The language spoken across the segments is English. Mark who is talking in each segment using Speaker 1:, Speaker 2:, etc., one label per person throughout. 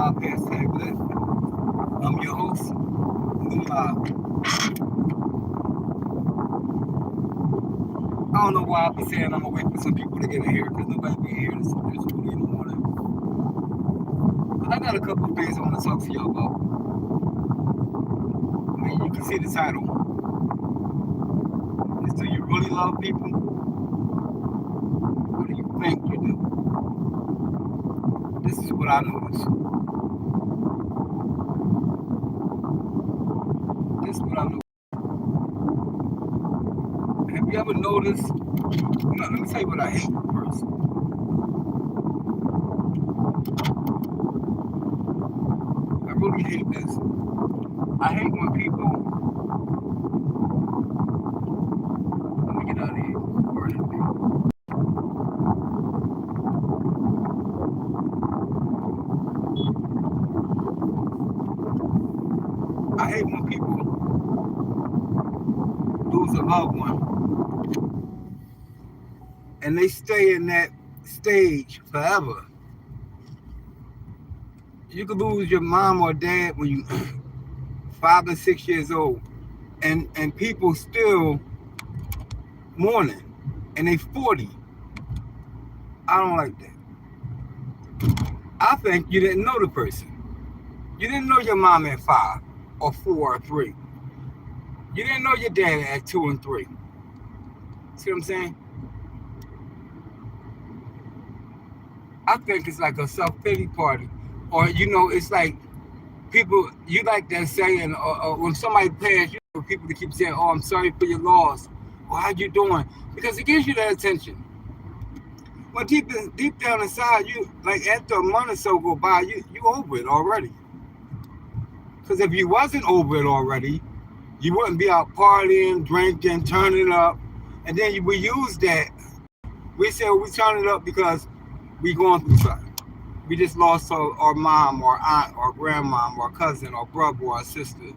Speaker 1: newlive hashtag lit. I'm your host, newlive. I don't know why I be saying I'm gonna wait for some people to get in here because nobody be here this early in the morning. But I got a couple of things I want to talk to y'all about. I mean, you can see the title. Is do you really love people? Or do you think you do? This is what I noticed. This is what I noticed. Have you ever noticed? No, let me tell you what I hate first. I really hate this. I hate when people. Let me get out of here. I hate when people lose a loved one and they stay in that stage forever. You could lose your mom or dad when you 5 or 6 years old, and people still mourning, and they 40. I don't like that. I think you didn't know the person. You didn't know your mom at 5 or 4 or 3. You didn't know your dad at 2 and 3. See what I'm saying? I think it's like a self-pity party. Or, it's like people, you like that saying, or when somebody passed, people to keep saying, oh, I'm sorry for your loss. Or how you doing? Because it gives you that attention. But deep down inside, you, like after a month or so go by, you over it already. Because if you wasn't over it already, you wouldn't be out partying, drinking, turning up. And then we use that. We say we turn it up because we going through something. We just lost our mom or aunt or grandmom or cousin or brother or sister.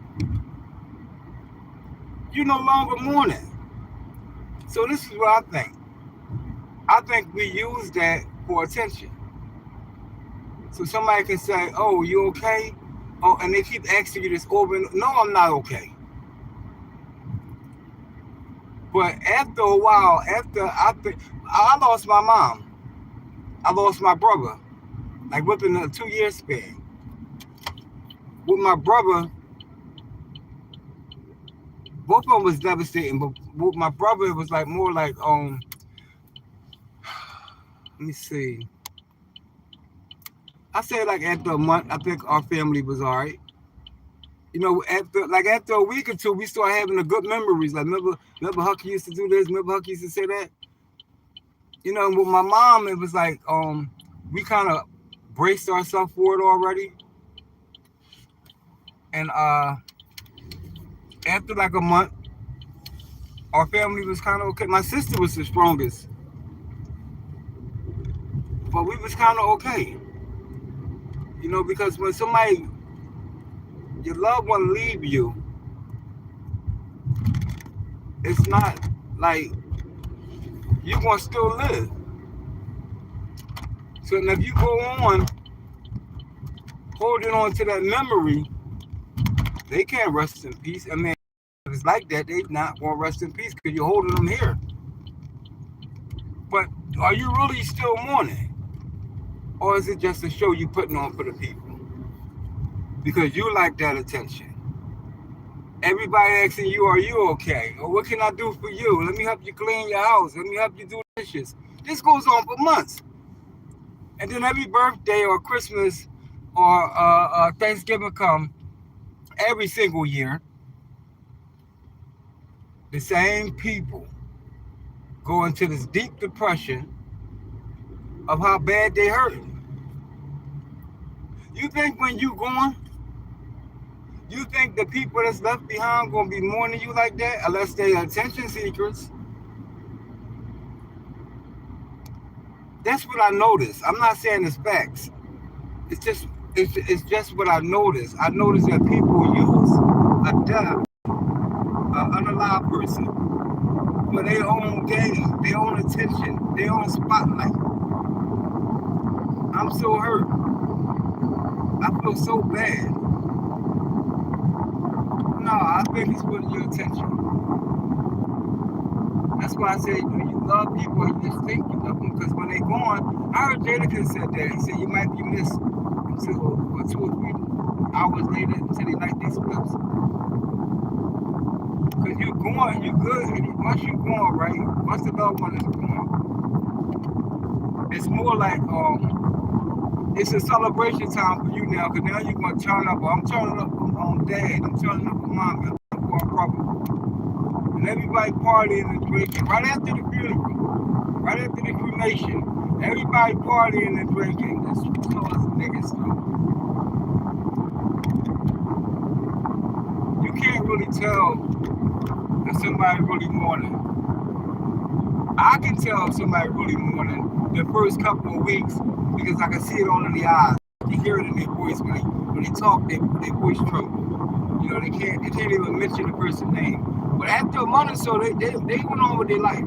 Speaker 1: You're no longer mourning. So this is what I think. I think we use that for attention. So somebody can say, oh, you okay? Oh, and they keep asking you this over and no, I'm not okay. But after a while, I lost my mom. I lost my brother. Like within a 2-year span. With my brother, both of them was devastating, but with my brother, it was like more like, let me see. I say like after a month, I think our family was all right. After a week or two, we started having the good memories. Like remember Hucky used to do this. Remember Hucky used to say that. With my mom, it was like we kind of braced ourselves for it already. And after like a month, our family was kind of okay. My sister was the strongest, but we was kind of okay. Because when your loved one leave you, it's not like you're going to still live. So if you go on holding on to that memory, they can't rest in peace. I mean, if it's like that, they're not going to rest in peace because you're holding them here. But are you really still mourning? Or is it just a show you putting on for the people? Because you like that attention. Everybody asking you, are you okay? Or what can I do for you? Let me help you clean your house. Let me help you do dishes. This goes on for months. And then every birthday or Christmas or Thanksgiving come every single year, the same people go into this deep depression of how bad they hurt. You think when you gone, you think the people that's left behind gonna be mourning you like that unless they're attention seekers? That's what I noticed. I'm not saying it's facts. It's just what I noticed. I noticed that people use a death, an unalive person, for their own gain, their own attention, their own spotlight. I'm so hurt. I feel so bad. No, I think it's putting your attention. That's why I say, do you love people or you just think you love them? Because when they gone, I heard Jadakiss said that. He said you might be missed until 2 or 3 hours later until they like these flips. Because you're going, you're good. And once you're gone, right? Once the loved one is gone, it's more like it's a celebration time for you now. Because now you're going to turn up. I'm turning up on dad. I'm turning up on mom. I'm going brother. And everybody partying and drinking right after the funeral, right after the cremation. Everybody partying and drinking. This cause niggas. You can't really tell if somebody really mourning. I can tell if somebody really mourning the first couple of weeks because I can see it all in the eyes. You hear it in their voice when they talk. Their voice tremble. You know they can't even mention the person's name. But after a month or so, they went on with their life.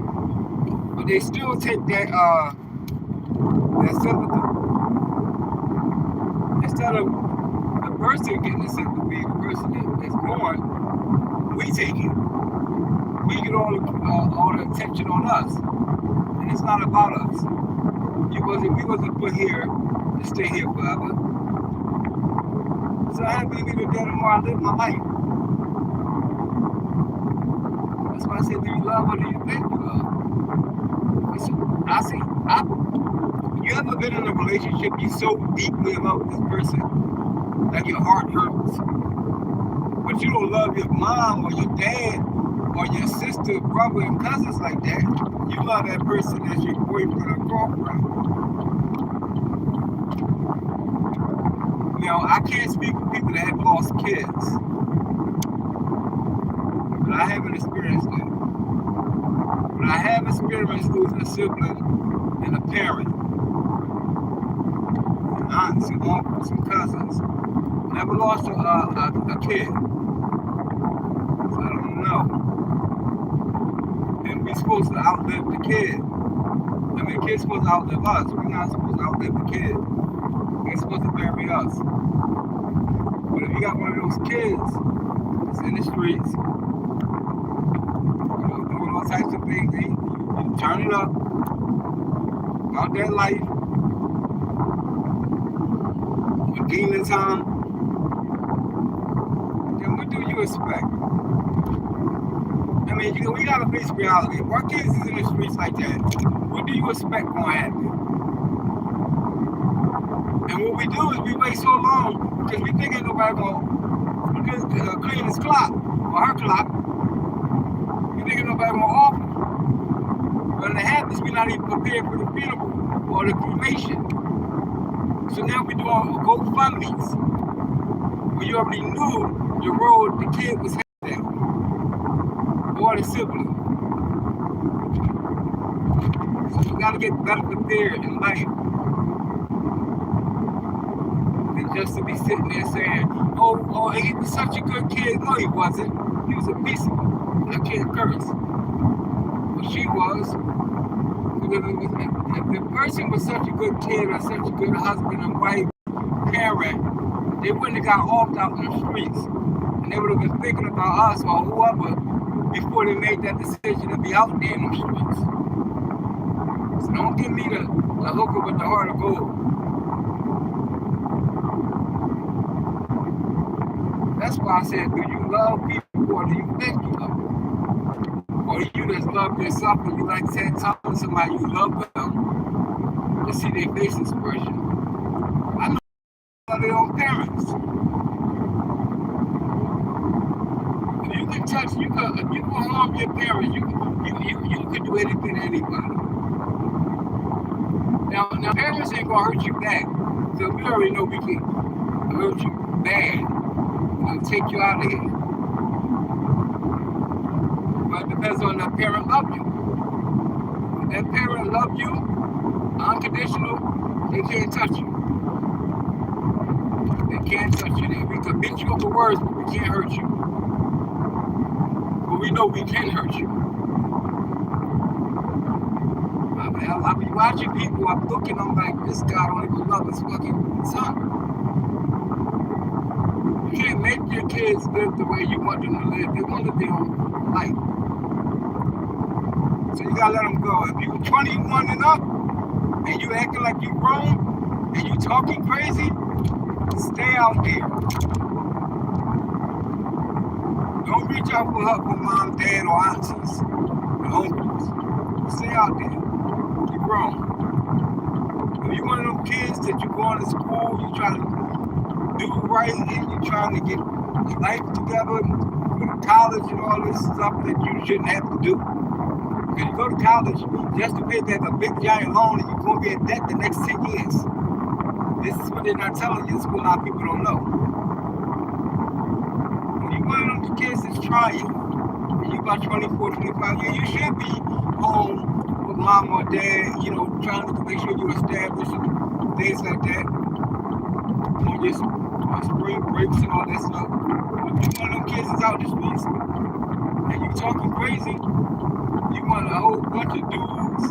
Speaker 1: But they still take that sympathy. Instead of the person getting the sympathy, the person that's born, we take it. We get all the attention on us. And it's not about us. We wasn't put here to stay here forever. So I happy to be the day tomorrow I live my life. That's why I said, do you love or do you think you love? You ever been in a relationship you so deeply love this person that your heart hurts, but you don't love your mom or your dad or your sister, brother, and cousins like that. You love that person as your boyfriend or girlfriend. Now, I can't speak for people that have lost kids, but I haven't experienced it. But I have experienced losing a sibling and a parent, and aunts and uncles and cousins. Never lost a kid, so I don't know. And we're supposed to outlive the kid. I mean, the kid's supposed to outlive us. We're not supposed to outlive the kid. They're supposed to bury us. But if you got one of those kids that's in the streets, doing all types of things, you turn it up about that life, with demon time, then what do you expect? I mean, we gotta face reality. If our kids is in the streets like that, what do you expect gonna happen? And what we do is we wait so long because we think ain't nobody gonna clean his clock or her clock. We think ain't nobody gonna offer. When it happens, we're not even prepared for the funeral or the cremation. So now we're doing GoFundMes. When you already knew the road the kid was headed down, or the sibling. So you gotta get better prepared in life than just to be sitting there saying, oh, he was such a good kid. No, he wasn't. He was a piece of it. I can't curse. But she was. If the person was such a good kid or such a good husband and wife, parent, they wouldn't have got offed out in the streets. And they would have been thinking about us or whoever before they made that decision to be out there in the streets. So don't give me the hooker with the heart of gold. That's why I said, do you love people or do you think you love them? Or you just love yourself and you like telling somebody you love them to see their face expression. I know their own parents. If you can touch, if you can harm your parents, you can do anything to anybody. Now parents ain't gonna hurt you back. So we already know we can hurt you bad. We'll take you out of here. But it depends on that parent love you. If that parent love you, unconditional, they can't touch you. They can't touch you. We can beat you over words, but we can't hurt you. But we know we can hurt you. I'll be watching people, I'm looking, I'm like, this guy don't even love his fucking son. kids live the way you want them to live. They want to live their own life. So you gotta let them go. If you're 21 and up and you acting like you grown and you talking crazy, stay out there. Don't reach out for help from mom, dad, or aunties, or uncles. Stay out there. You're grown. If you're one of them kids that you're going to school, you're trying to do right, and you're trying to get your life together, go to college and all this stuff that you shouldn't have to do. Because you go to college just to pay back a big giant loan and you're going to be in debt the next 10 years. This is what they're not telling you. This is what a lot of people don't know. When you're one of them kids that's trying, and you're about 24, 25 years, you should be home with mom or dad, trying to make sure you're established and things like that. On your spring breaks and all that stuff. If you're one of them kids that's out in the streets and you talking crazy, you want a whole bunch of dudes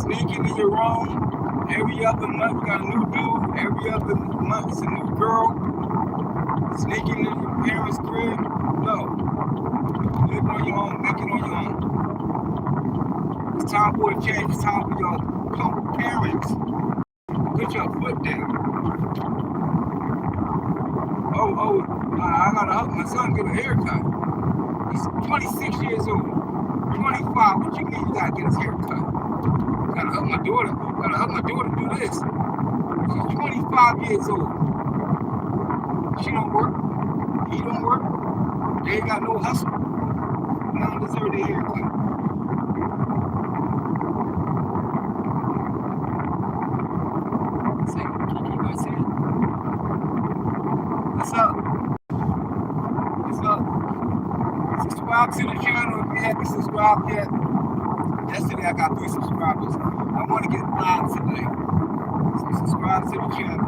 Speaker 1: sneaking in your room. Every other month you got a new dude. Every other month it's a new girl sneaking in your parents' crib. No. Live on your own. Make it on your own. It's time for a change. It's time for your parents to put your foot down. I gotta help my son get a haircut. He's 26 years old. 25, what you mean you gotta get his haircut? Gotta help my daughter. Gotta help my daughter do this. She's 25 years old. She don't work. He don't work. They ain't got no hustle. They don't deserve their haircut. See? That's it. What's up? What's up? Subscribe to the channel if you haven't subscribed yet. Yesterday I got 3 subscribers. I want to get 5 today. So subscribe to the channel.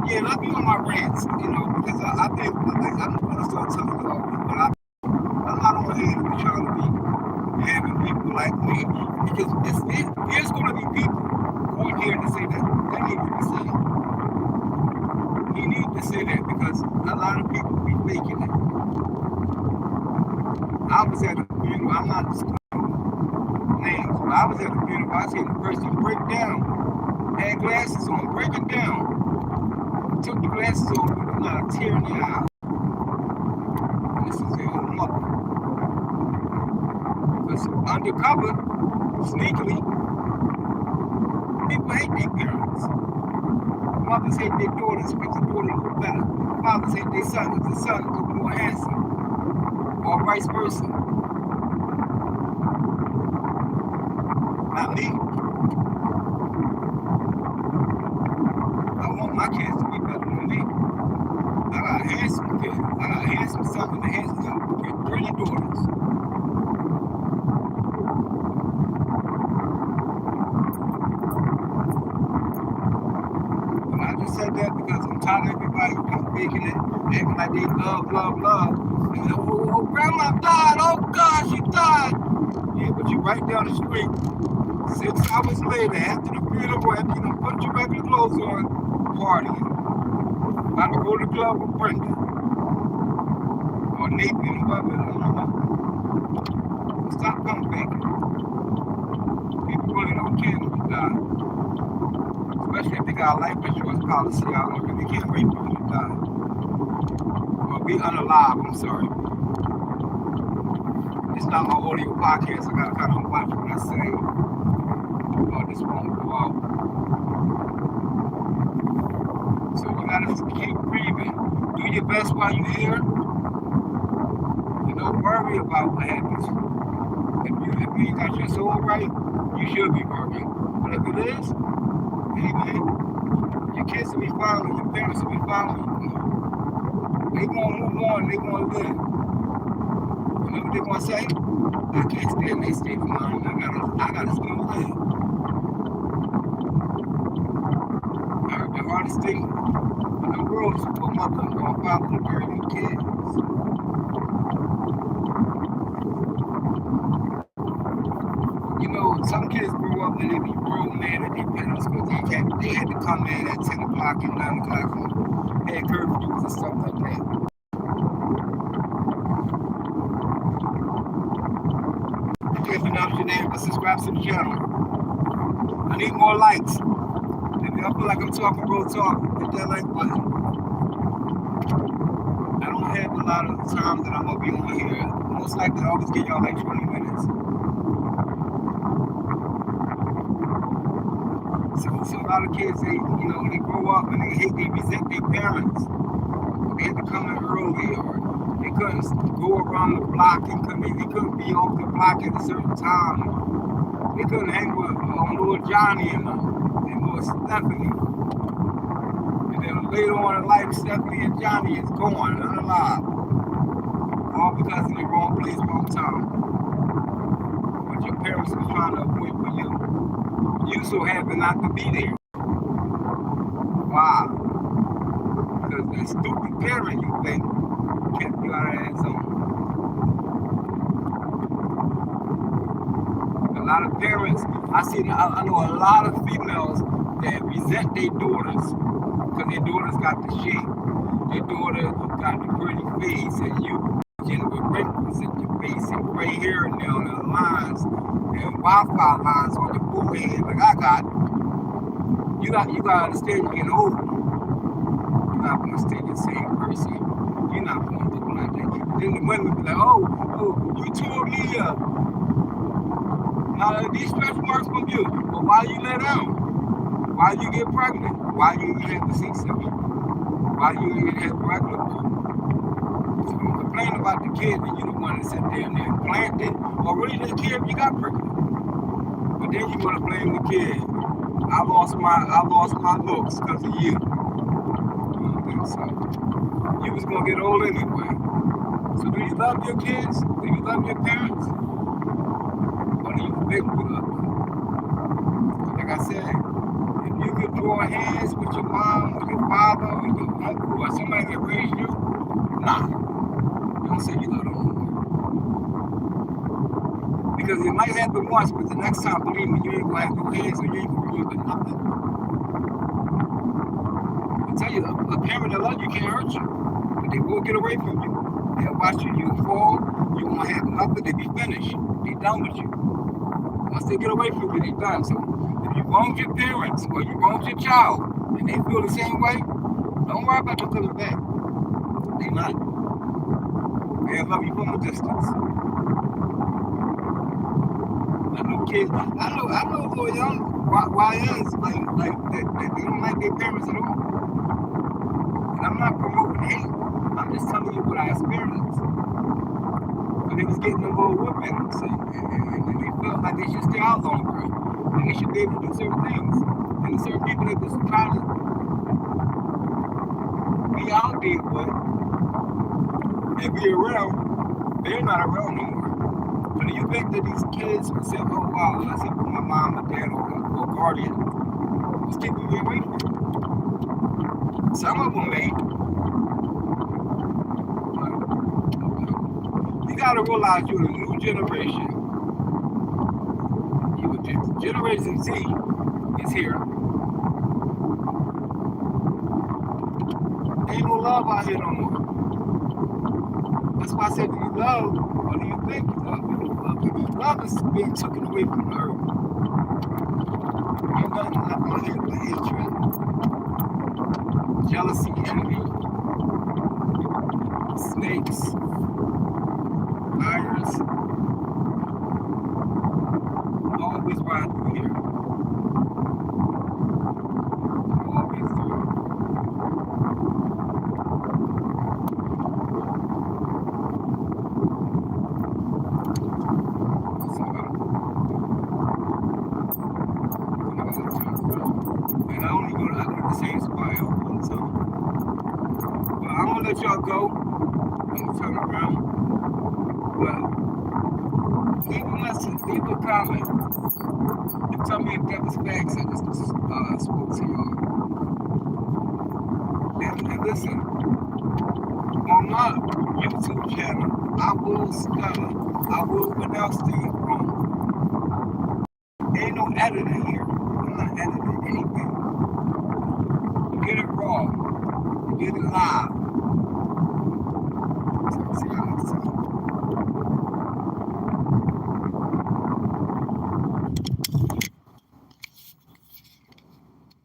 Speaker 1: Yeah, let me on my rants, because I think I'm going to start telling you all, but I'm not on here to be trying to be having people like me, because there's going to be people on here to say that need to be said. You need to say that because a lot of people be faking it. I was at a funeral, I'm not disclosing names, but I was at a funeral, I seen the person break down, had glasses on, breaking down. Took the glasses off with not a tear in the eye. And this is their own mother. Because undercover, sneakily, people hate their parents. Mothers hate their daughters because the daughter look better. Fathers hate their son because the son look more handsome. Or vice versa. Not me. I want my kids to be better than me. I got a handsome kid. I got a handsome son and a handsome pretty daughters. And I just said that because I'm tired of everybody faking it, acting like they love. And oh, grandma died. Oh God, she died. Yeah, but you right down the street. 6 hours later, after the funeral, after you put your regular clothes on, partying. About to go to the club with Brenda. Or Nathan, whoever. I don't know. Stop coming back. People really don't care when you die. Especially if they got a life insurance policy. I don't really can't wait for you to die. Or be unalive, I'm sorry. It's not my audio podcast. I gotta kind of watch what I say. Or this won't go out. So you gotta keep breathing. Do your best while you're here. And don't worry about what happens. If you got your soul right, you should be working. But if it is, hey man, your kids will be fine with you, your parents will be fine with you. They gonna move on, they gonna live. You know what they gonna say? I can't stay in their state of mind. I gotta still live. The hardest thing in the world is for a mother or a father to bury their kids. Some kids grow up and they be grown mad at their parents because they had to come in at 10 o'clock and 9 o'clock and had curfews and stuff like that. your name, but subscribe to the channel. I need more likes. If y'all feel like I'm talking real talk, hit that like button. I don't have a lot of time that I'm gonna be on here. Most likely I always get y'all like 20 minutes. So a lot of kids, they grow up and they resent their parents. They had to come in early, or they couldn't go around the block and they couldn't be off the block at a certain time. They couldn't hang with little Johnny and little Stephanie. And then later on in life, Stephanie and Johnny is gone, unalive. All because in the wrong place, wrong time. What your parents were trying to avoid for you. You so happen not to be there. Wow. Because that stupid parent you think kept you out of that zone. A lot of parents, I know a lot of females that resent their daughters because their daughters got the shape. Their daughter got the pretty face, and you with wrinkles in your face and gray hair and the lines and Wi-Fi lines on your forehead like I got. You got to understand you're getting older. You're not going to stay the same person. You're not going to look like that. Then the women be like, oh, you tore me up. Now these stretch marks from you, but why you let out? Why you get pregnant? Why you have the C-section? Why you have regular birth? So don't complain about the kid and you the one that sit there and implant it, or really didn't care if you got pregnant. But then you want to blame the kid. I lost my looks because of you. I don't think so. You was gonna get old anyway. So do you love your kids? Do you love your parents? Or do you think you love them? Like I said, if you could draw hands with your mom or your father or your uncle or somebody that raised you, nah. Don't say you love them no more. Because it might happen once, but the next time, believe me, you ain't gonna have no hands and you ain't gonna remember nothing. I tell you, a parent that loves you can't hurt you, but they will get away from you. They'll watch you fall, you won't have nothing, they be finished. They done with you. Once they get away from you, they done. So if you wronged your parents or you wronged your child and they feel the same way, don't worry about them coming back. They not. They'll love you from a distance. I know kids. I know little young YNs like they don't like their parents at all. And I'm not promoting hate. I'm just telling you what I experienced. But they was getting them little whippings and they felt like they should stay out longer and they should be able to do certain things. And the certain people that was trying to be out there with and be around, they're not around no more. But do you think that these kids would say, oh wow, let's see what my mom or dad or guardian was keeping me away from? Some of them may. You gotta realize you're a new generation. Generation Z is here. Ain't no love out here no more. That's why I said, do you love or do you think you love? Love is being taken away from the earth. Ain't nothing left on here but hatred, jealousy, envy, snakes, liars, always ride through here. Always do. And I only go to the same spot all the time. But I'm gonna let y'all go. I'm gonna turn around. But leave a message, leave a comment, and tell me if that was facts I just spoke to y'all. And listen, on my YouTube channel, I will pronounce things wrong. Ain't no editing here. I'm not editing anything. You get it raw. You get it live.